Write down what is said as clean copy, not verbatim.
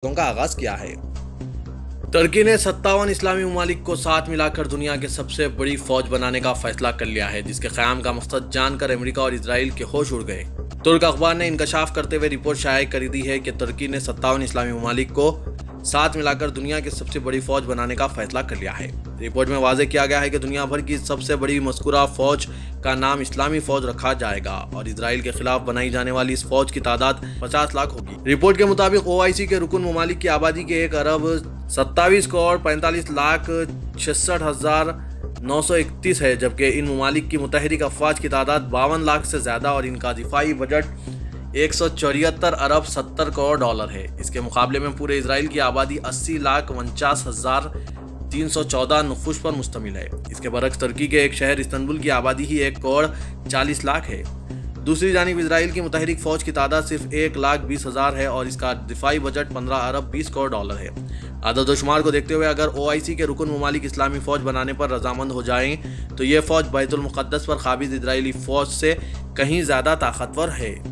का आगाज किया है। तुर्की ने 57 इस्लामी ममालिक को साथ मिलाकर दुनिया की सबसे बड़ी फौज बनाने का फैसला कर लिया है, जिसके क़याम का मकसद जानकर अमेरिका और इसराइल के होश उड़ गए। तुर्क अखबार ने इंकशाफ करते हुए रिपोर्ट शाया कर दी है कि तुर्की ने 57 इस्लामी ममालिक को साथ मिलाकर दुनिया की सबसे बड़ी फौज बनाने का फैसला कर लिया है। रिपोर्ट में वाज़ेह किया गया है कि दुनिया भर की सबसे बड़ी मज़कूरा फौज का नाम इस्लामी फौज रखा जाएगा और इसराइल के खिलाफ बनाई जाने वाली इस फौज की तादाद 50 लाख होगी। रिपोर्ट के मुताबिक OIC के रुकन ममालिक की आबादी के 1 अरब 27 करोड़ 45 लाख 66,931 है, जबकि इन ममालिक की मुतहरिक अफवाज की तादाद 52 लाख से ज़्यादा और इनका दिफाई बजट 174 अरब 70 करोड़ डॉलर है। इसके मुकाबले में पूरे इसराइल की आबादी 80,49,314 नफूस पर मुश्तमिल है। इसके बरक्स तुर्की के एक शहर इस्तांबुल की आबादी ही 1 करोड़ 40 लाख है। दूसरी जानिब इसराइल की मुतहरिक फ़ौज की तादाद सिर्फ 1,20,000 है और इसका दिफाई बजट 15 अरब 20 करोड़ डॉलर है। आदतोशुमार को देखते हुए अगर OIC के रुकन ममालिक इस्लामी फ़ौज बनाने पर रजामंद हो जाएं तो ये फ़ौज बैतुल मुक़द्दस पर काबिज़ इजरायली फ़ौज से कहीं ज़्यादा ताकतवर है।